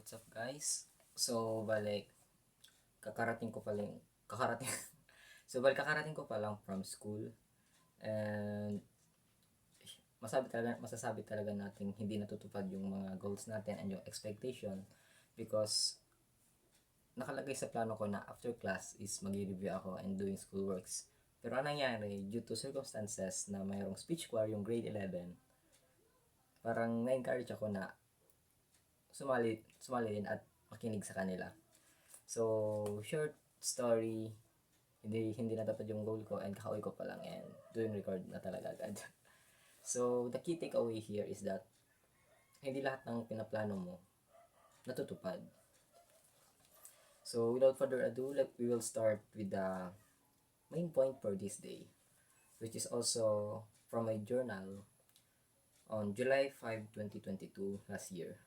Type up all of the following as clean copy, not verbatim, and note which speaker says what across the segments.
Speaker 1: What's up guys? So, balik, kakarating ko pa lang, kakarating, kakarating ko pa lang from school and masasabi talaga natin hindi natutupad yung mga goals natin and yung expectation because nakalagay sa plano ko na after class is mag-review ako and doing school works. Pero anong nangyari, due to circumstances na mayroong speech choir yung grade 11, parang na-encourage ako na sumali din at makinig sa kanila. So, short story, hindi natapos yung goal ko and kakauwi ko pa lang and doing record na talaga agad. So, the key takeaway here is that hindi lahat ng pinaplano mo natutupad. So, without further ado, we will start with the main point for this day, which is also from my journal on July 5, 2022 last year.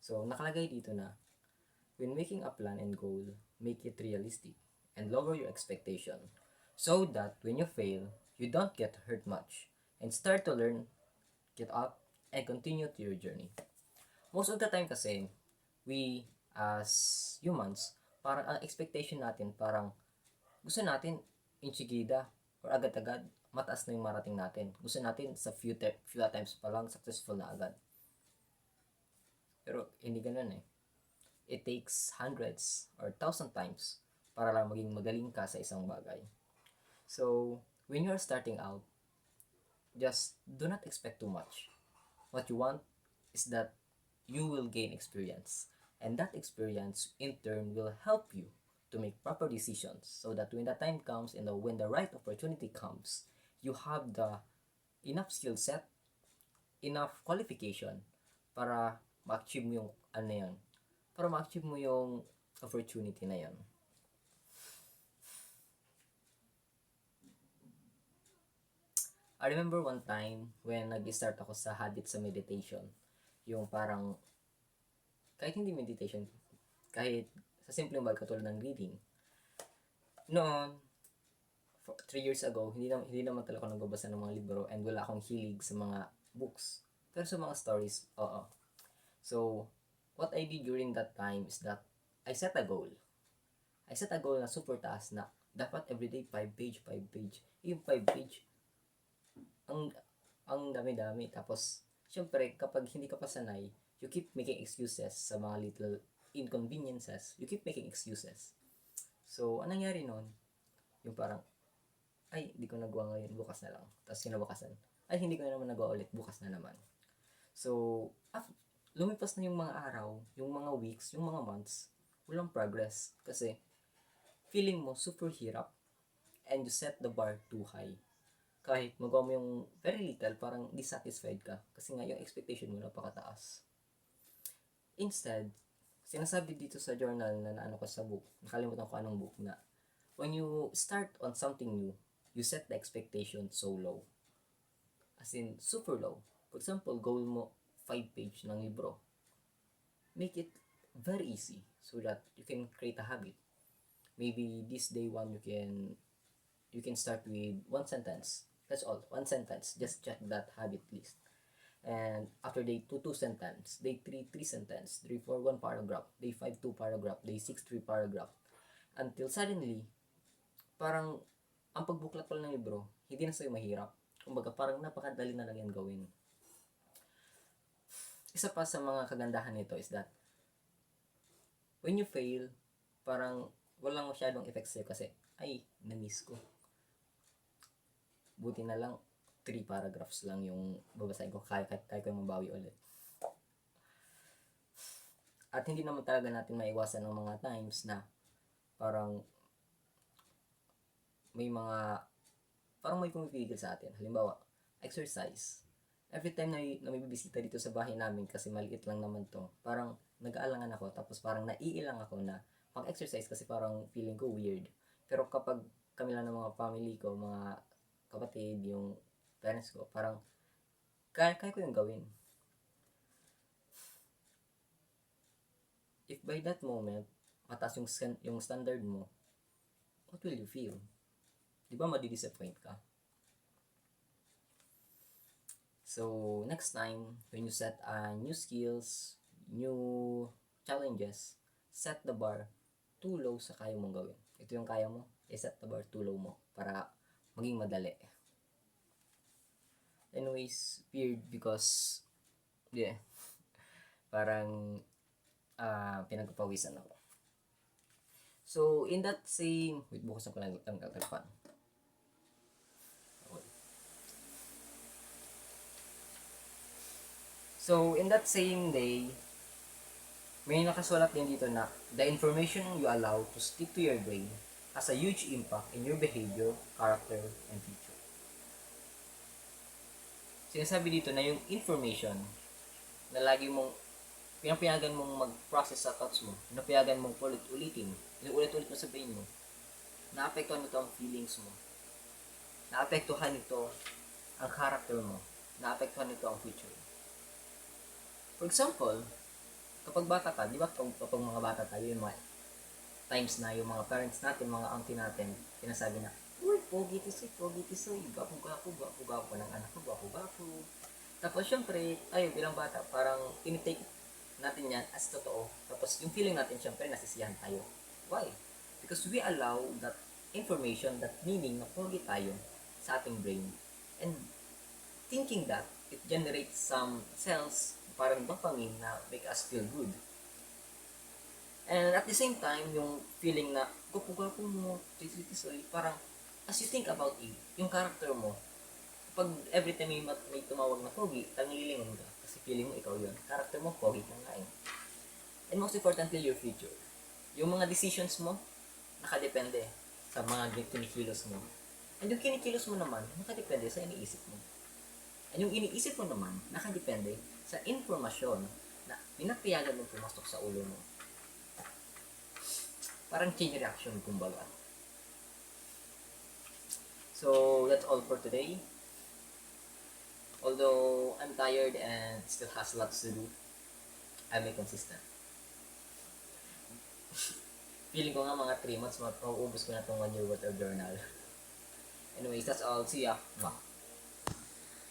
Speaker 1: So, nakalagay dito na, when making a plan and goal, make it realistic and lower your expectation so that when you fail, you don't get hurt much and start to learn, get up, and continue to your journey. Most of the time kasi, we as humans, parang ang expectation natin, parang gusto natin inchigida or agad-agad mataas na yung marating natin. Gusto natin sa few times pa lang successful na agad. Pero hindi ganun eh. It takes hundreds or thousand times para lang maging magaling ka sa isang bagay. So, when you're starting out, just do not expect too much. What you want is that you will gain experience. And that experience, in turn, will help you to make proper decisions so that when the time comes and when the right opportunity comes, you have the enough skill set, enough qualification para ma-achieve mo yung para ma-achieve mo yung opportunity na yan. I remember one time when nag-start ako sa habit sa meditation. Yung parang, kahit hindi meditation, kahit sa simpleng bagay katulad ng reading. Noon, 3 years ago, hindi naman talaga ako nagbabasa ng mga libro and wala akong hilig sa mga books. Pero sa mga stories, oo. So, what I did during that time is that I set a goal. I set a goal na super taas na dapat everyday 5 page. Yung 5 page, ang dami-dami. Tapos, syempre, kapag hindi ka pa sanay, you keep making excuses sa mga little inconveniences. You keep making excuses. So, anong nangyari nun? Yung parang, ay, hindi ko nagawa ngayon, bukas na lang. Tapos kinabukasan, ay, hindi ko na naman nagawa ulit, bukas na naman. So, lumipas na yung mga araw, yung mga weeks, yung mga months, walang progress. Kasi, feeling mo super hirap and you set the bar too high. Kahit magawa mo yung very little, parang dissatisfied ka. Kasi nga yung expectation mo napakataas. Instead, sinasabi dito sa journal na naano ko sa book, nakalimutan ko anong book na, when you start on something new, you set the expectation so low. As in, super low. For example, goal mo 5 page ng libro. Make it very easy so that you can create a habit. Maybe this day one you can start with 1 sentence. That's all, 1 sentence. Just check that habit list. And after day 2, 2 sentence. Day 3, 3 sentence. Day 4, 1 paragraph. Day 5, 2 paragraph. Day 6, 3 paragraph. Until suddenly, parang ang pagbuklat pala ng libro, hindi na sa'yo mahirap. Kumbaga, parang napakadali na lang yan gawin. Isa pa sa mga kagandahan nito is that when you fail, parang walang masyadong effects sa'yo kasi, ay, na-miss ko. Buti na lang 3 paragraphs lang yung babasahin ko, kaya ko mabawi ulit. At hindi naman talaga natin maiwasan ng mga times na parang may pumipigil sa atin. Halimbawa, exercise. Every time na may bibisita dito sa bahay namin kasi maliit lang naman to, parang nag-aalangan ako, tapos parang naiilang ako na mag-exercise kasi parang feeling ko weird. Pero kapag kami lang ng mga family ko, mga kapatid, yung parents ko, parang kaya ko yung gawin. If by that moment, mataas yung standard mo, what will you feel? Di ba madi-disappoint ka? So, next time, when you set new skills, new challenges, set the bar too low sa kaya mong gawin. Ito yung kaya mo, i-set the bar too low mo para maging madali. Anyways, weird because, yeah, parang pinagpapawisan ako. So, in that same, wait, bukas ko lang ang pan. So, in that same day, may nakasulat din dito na the information you allow to stick to your brain has a huge impact in your behavior, character, and future. Sinasabi dito na yung information na lagi mong pinapayagan mong mag-process sa thoughts mo, pinapayagan mong ulit-ulitin, ulit-ulit mo sa brain mo, naapektuhan nito ang feelings mo, naapektuhan nito ang character mo, naapektuhan nito ang future mo. For example, kapag bata ka, di ba kapag mga bata tayo, yung mga times na yung mga parents natin, mga auntie natin, sinasabi na, uy, pogi tisoy, gwapo ng anak ko, gwapo. Tapos, syempre, tayo bilang bata, parang tinitake natin yan as totoo. Tapos, yung feeling natin, syempre, nasisiyahan tayo. Why? Because we allow that information, that meaning na pogi tayo sa ating brain. And thinking that, it generates some cells, parang dopamine na make us feel good. And at the same time, yung feeling na, gwapo mo, tisoy, parang, as you think about it, yung character mo, pag every time may tumawag na pogi, tanglilingon ka. Kasi feeling mo ikaw yun. Character mo, pogi ka nga eh. And most importantly, your future. Yung mga decisions mo, nakadepende sa mga kinikilos mo. And yung kinikilos mo naman, nakadepende sa iniisip mo. And yung iniisip mo naman, nakadepende sa informasyon na pinapayagan mo pumasok sa ulo mo. Parang chain reaction, kumbaga. So, that's all for today. Although I'm tired and still has lots to do, I'll be consistent. Feeling ko nga mga 3 months, mauubos ko na itong 1 year worth of journal. Anyways, that's all. See ya. Bye.